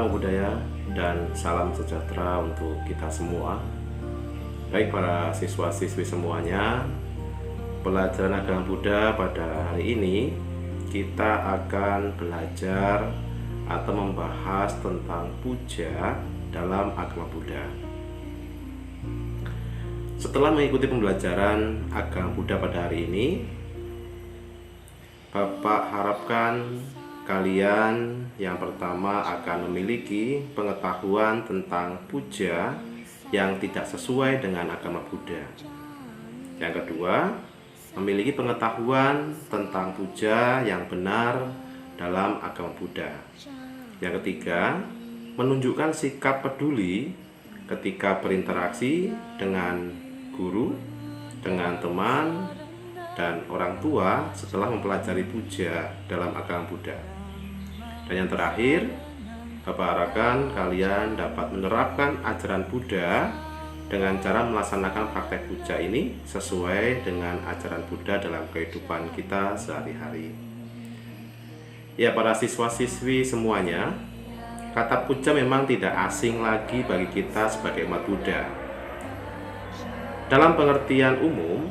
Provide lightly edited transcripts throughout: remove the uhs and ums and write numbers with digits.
Namo Buddhaya dan salam sejahtera untuk kita semua. Baik para siswa-siswi semuanya, pelajaran agama Buddha pada hari ini kita akan belajar atau membahas tentang puja dalam agama Buddha. Setelah mengikuti pembelajaran agama Buddha pada hari ini, Bapak harapkan kalian yang pertama akan memiliki pengetahuan tentang puja yang tidak sesuai dengan agama Buddha. Yang kedua, memiliki pengetahuan tentang puja yang benar dalam agama Buddha. Yang ketiga, menunjukkan sikap peduli ketika berinteraksi dengan guru, dengan teman, dan orang tua setelah mempelajari puja dalam agama Buddha. Dan yang terakhir, Bapak harapkan kalian dapat menerapkan ajaran Buddha dengan cara melaksanakan praktek puja ini sesuai dengan ajaran Buddha dalam kehidupan kita sehari-hari. Ya, para siswa-siswi semuanya, kata puja memang tidak asing lagi bagi kita sebagai umat Buddha. Dalam pengertian umum,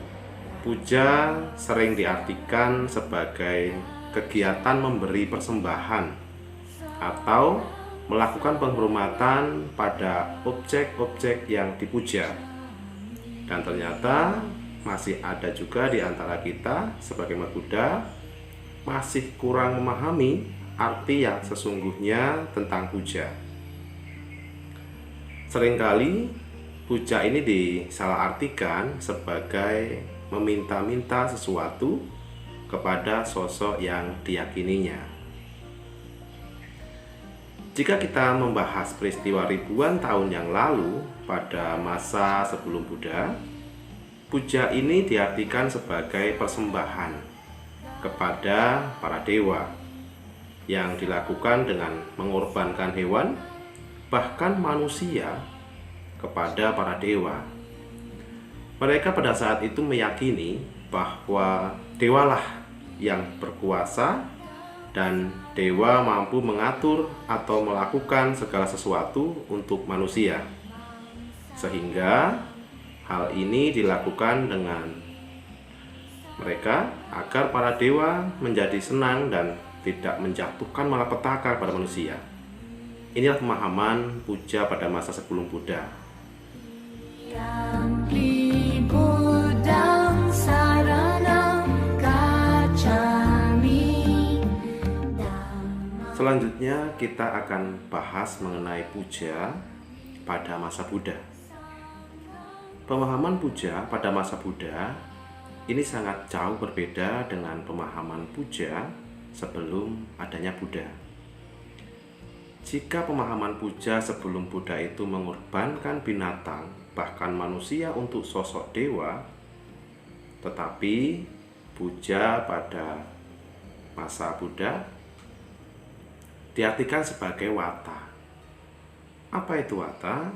puja sering diartikan sebagai kegiatan memberi persembahan atau melakukan penghormatan pada objek-objek yang dipuja. Dan ternyata masih ada juga di antara kita sebagai umat Buddha masih kurang memahami arti yang sesungguhnya tentang puja. Seringkali puja ini disalahartikan sebagai meminta-minta sesuatu kepada sosok yang diyakininya. Jika kita membahas peristiwa ribuan tahun yang lalu pada masa sebelum Buddha, puja ini diartikan sebagai persembahan kepada para dewa yang dilakukan dengan mengorbankan hewan, bahkan manusia, kepada para dewa. Mereka pada saat itu meyakini bahwa dewalah yang berkuasa dan dewa mampu mengatur atau melakukan segala sesuatu untuk manusia. Sehingga hal ini dilakukan dengan mereka agar para dewa menjadi senang dan tidak menjatuhkan malapetaka pada manusia. Inilah pemahaman puja pada masa sebelum Buddha. Selanjutnya kita akan bahas mengenai puja pada masa Buddha. Pemahaman puja pada masa Buddha ini sangat jauh berbeda dengan pemahaman puja sebelum adanya Buddha. Jika pemahaman puja sebelum Buddha itu mengorbankan binatang, bahkan manusia untuk sosok dewa, tetapi puja pada masa Buddha diartikan sebagai wata. Apa itu wata?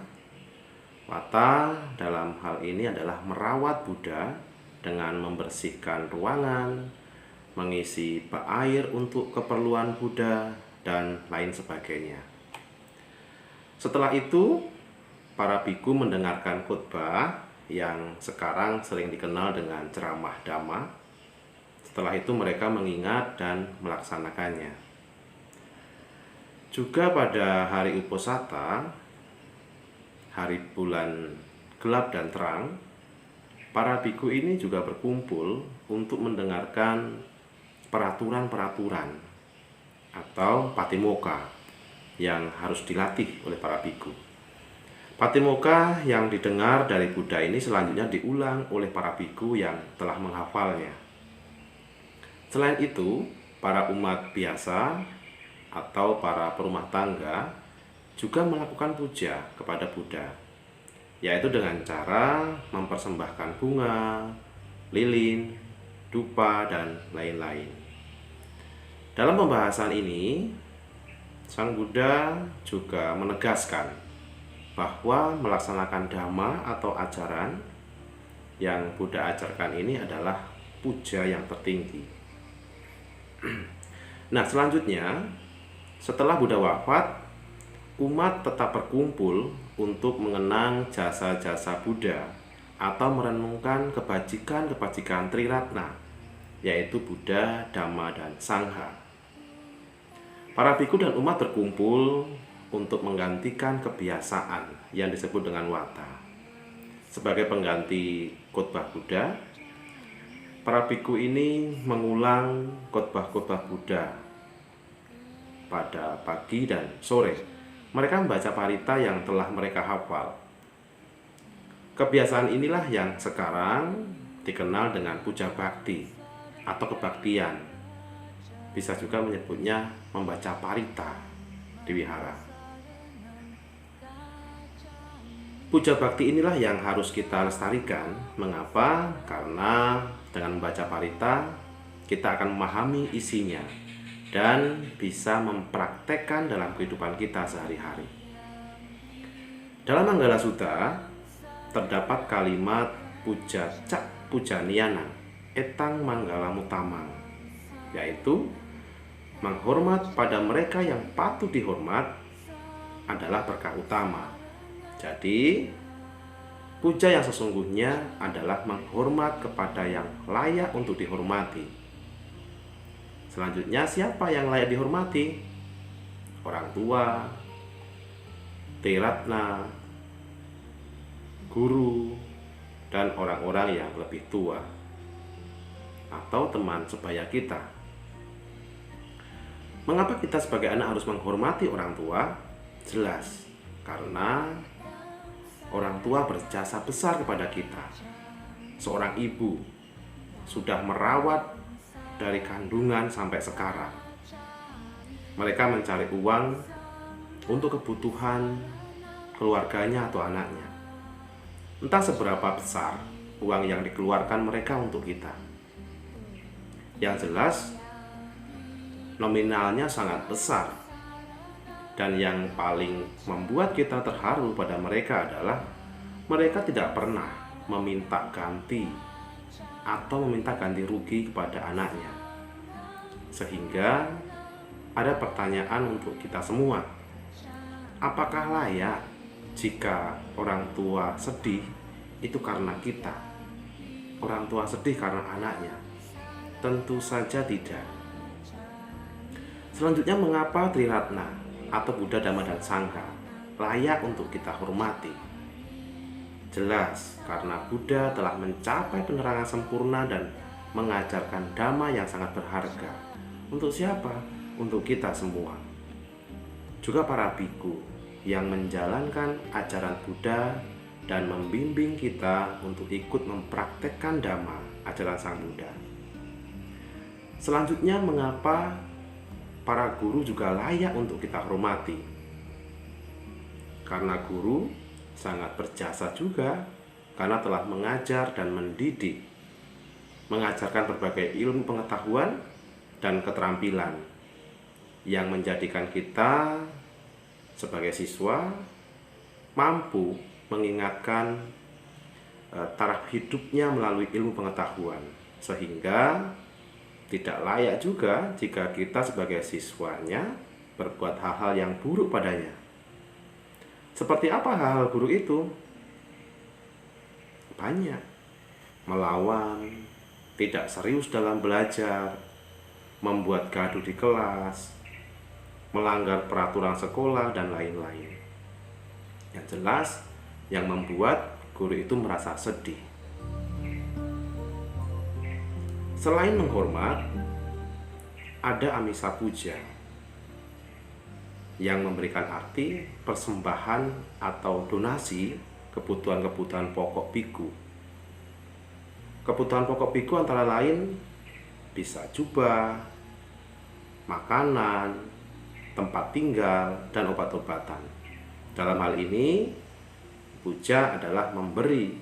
Wata dalam hal ini adalah merawat Buddha dengan membersihkan ruangan, mengisi bak air untuk keperluan Buddha, dan lain sebagainya. Setelah itu, para biku mendengarkan khotbah yang sekarang sering dikenal dengan ceramah Dhamma. Setelah itu mereka mengingat dan melaksanakannya. Juga pada hari Uposatha, hari bulan gelap dan terang, para biku ini juga berkumpul untuk mendengarkan peraturan-peraturan atau patimokkha yang harus dilatih oleh para biku. Patimokkha yang didengar dari Buddha ini selanjutnya diulang oleh para biku yang telah menghafalnya. Selain itu, para umat biasa atau para perumah tangga juga melakukan puja kepada Buddha, yaitu dengan cara mempersembahkan bunga, lilin, dupa, dan lain-lain. Dalam pembahasan ini, Sang Buddha juga menegaskan bahwa melaksanakan dhamma atau ajaran yang Buddha ajarkan ini adalah puja yang tertinggi. Nah, selanjutnya setelah Buddha wafat, umat tetap berkumpul untuk mengenang jasa-jasa Buddha atau merenungkan kebajikan-kebajikan Triratna, yaitu Buddha, Dhamma, dan Sangha. Para biku dan umat berkumpul untuk menggantikan kebiasaan yang disebut dengan wata. Sebagai pengganti khotbah Buddha, para biku ini mengulang khotbah-khotbah Buddha pada pagi dan sore. Mereka membaca parita yang telah mereka hafal. Kebiasaan inilah yang sekarang dikenal dengan puja bakti atau kebaktian. Bisa juga menyebutnya membaca parita di wihara. Puja bakti inilah yang harus kita lestarikan. Mengapa? Karena dengan membaca parita kita akan memahami isinya dan bisa mempraktekkan dalam kehidupan kita sehari-hari. Dalam Manggala Sutta terdapat kalimat puja cak pujaniana etang manggala mutamang, yaitu menghormat pada mereka yang patut dihormat adalah berkah utama. Jadi puja yang sesungguhnya adalah menghormat kepada yang layak untuk dihormati. Selanjutnya, siapa yang layak dihormati? Orang tua, Triratna, guru, dan orang-orang yang lebih tua atau teman sebaya kita. Mengapa kita sebagai anak harus menghormati orang tua? Jelas, karena orang tua berjasa besar kepada kita. Seorang ibu sudah merawat dari kandungan sampai sekarang. Mereka mencari uang untuk kebutuhan keluarganya atau anaknya. Entah seberapa besar uang yang dikeluarkan mereka untuk kita. Yang jelas, nominalnya sangat besar. Dan yang paling membuat kita terharu pada mereka adalah mereka tidak pernah meminta ganti atau meminta ganti rugi kepada anaknya. Sehingga ada pertanyaan untuk kita semua. Apakah layak jika orang tua sedih itu karena kita? Orang tua sedih karena anaknya? Tentu saja tidak. Selanjutnya, mengapa Triratna atau Buddha, Dhamma, dan Sangha layak untuk kita hormati? Jelas, karena Buddha telah mencapai penerangan sempurna dan mengajarkan Dhamma yang sangat berharga. Untuk siapa? Untuk kita semua. Juga para biku yang menjalankan ajaran Buddha dan membimbing kita untuk ikut mempraktekkan Dhamma, ajaran Sang Buddha. Selanjutnya, mengapa para guru juga layak untuk kita hormati? Karena guru sangat berjasa juga, karena telah mengajar dan mendidik, mengajarkan berbagai ilmu pengetahuan dan keterampilan yang menjadikan kita sebagai siswa mampu mengingatkan taraf hidupnya melalui ilmu pengetahuan, sehingga tidak layak juga jika kita sebagai siswanya berbuat hal-hal yang buruk padanya. Seperti apa hal-hal buruk itu? Banyak. Melawan, tidak serius dalam belajar, membuat gaduh di kelas, melanggar peraturan sekolah, dan lain-lain. Yang jelas, yang membuat guru itu merasa sedih. Selain menghormat, ada amisa puja yang memberikan arti persembahan atau donasi kebutuhan-kebutuhan pokok biku. Kebutuhan pokok biku antara lain bisa jubah, makanan, tempat tinggal, dan obat-obatan. Dalam hal ini, puja adalah memberi.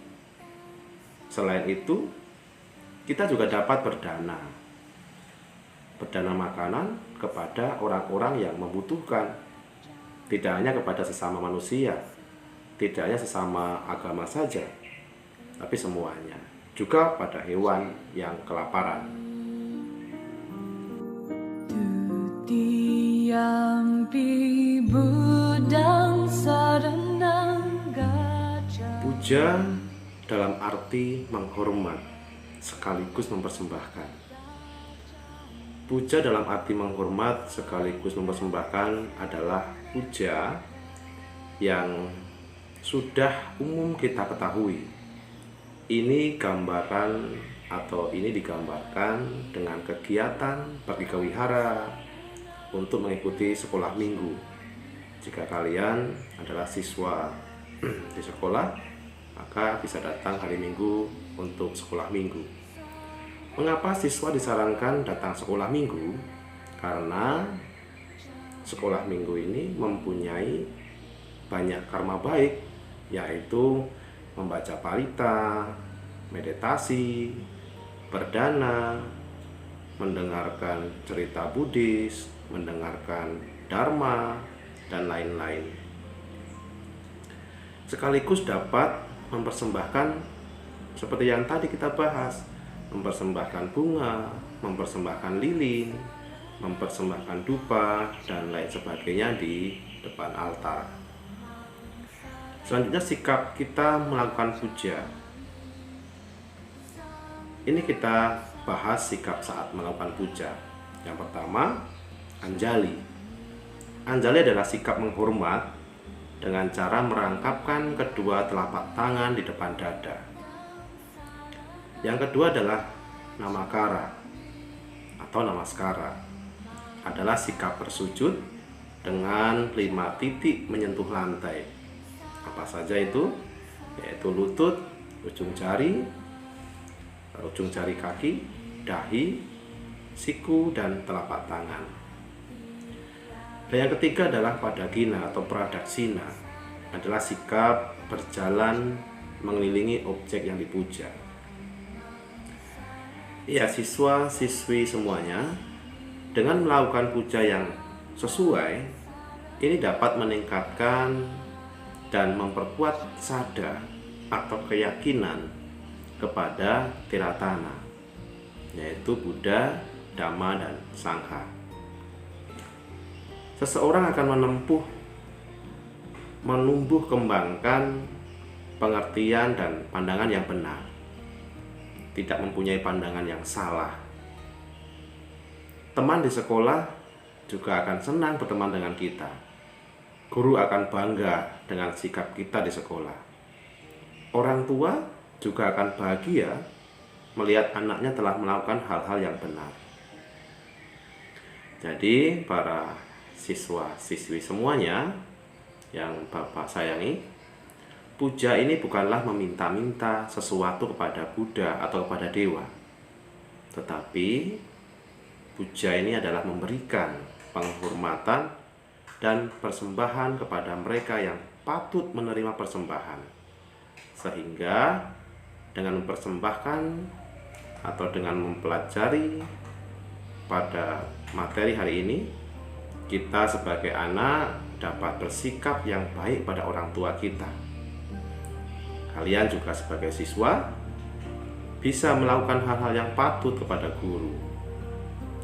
Selain itu, kita juga dapat berdana makanan kepada orang-orang yang membutuhkan. Tidak hanya kepada sesama manusia, tidak hanya sesama agama saja, tapi semuanya. Juga pada hewan yang kelaparan. Tutiyampi Buddha Puja dalam arti menghormat sekaligus mempersembahkan. Puja dalam arti menghormat sekaligus mempersembahkan adalah puja yang sudah umum kita ketahui. Ini gambaran atau ini digambarkan dengan kegiatan pergi ke wihara untuk mengikuti sekolah minggu. Jika kalian adalah siswa di sekolah, maka bisa datang hari Minggu untuk sekolah minggu. Mengapa siswa disarankan datang sekolah minggu? Karena sekolah minggu ini mempunyai banyak karma baik, yaitu membaca parita, meditasi, berdana, mendengarkan cerita Buddhis, mendengarkan dharma, dan lain-lain. Sekaligus dapat mempersembahkan seperti yang tadi kita bahas, mempersembahkan bunga, mempersembahkan lilin, mempersembahkan dupa, dan lain sebagainya di depan altar. Selanjutnya sikap kita melakukan puja. Ini kita bahas sikap saat melakukan puja. Yang pertama, anjali. Anjali adalah sikap menghormat dengan cara merangkapkan kedua telapak tangan di depan dada. Yang kedua adalah namakara atau namaskara. Adalah sikap bersujud dengan 5 titik menyentuh lantai. Apa saja itu? Yaitu lutut, ujung jari kaki, dahi, siku, dan telapak tangan. Dan yang ketiga adalah padagina atau pradaksina, adalah sikap berjalan mengelilingi objek yang dipuja. Ya, siswa-siswi semuanya, dengan melakukan puja yang sesuai, ini dapat meningkatkan dan memperkuat sada atau keyakinan kepada Tiratana, yaitu Buddha, Dhamma, dan Sangha. Seseorang akan menumbuh kembangkan pengertian dan pandangan yang benar, tidak mempunyai pandangan yang salah. Teman di sekolah juga akan senang berteman dengan kita. Guru akan bangga dengan sikap kita di sekolah. Orang tua juga akan bahagia melihat anaknya telah melakukan hal-hal yang benar. Jadi para siswa-siswi semuanya yang Bapak sayangi, puja ini bukanlah meminta-minta sesuatu kepada Buddha atau kepada dewa, tetapi puja ini adalah memberikan penghormatan dan persembahan kepada mereka yang patut menerima persembahan, sehingga dengan mempersembahkan atau dengan mempelajari pada materi hari ini, kita sebagai anak dapat bersikap yang baik pada orang tua kita. Kalian juga sebagai siswa bisa melakukan hal-hal yang patut kepada guru,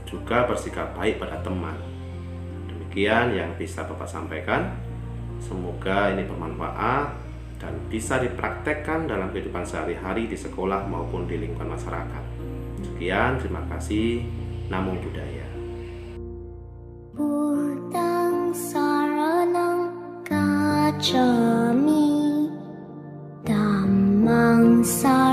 juga bersikap baik pada teman. Demikian yang bisa Bapak sampaikan. Semoga ini bermanfaat dan bisa dipraktekkan dalam kehidupan sehari-hari di sekolah maupun di lingkungan masyarakat. Sekian, terima kasih. Namo Buddhaya. Buddhang saranang gacchami, Dhammang saranang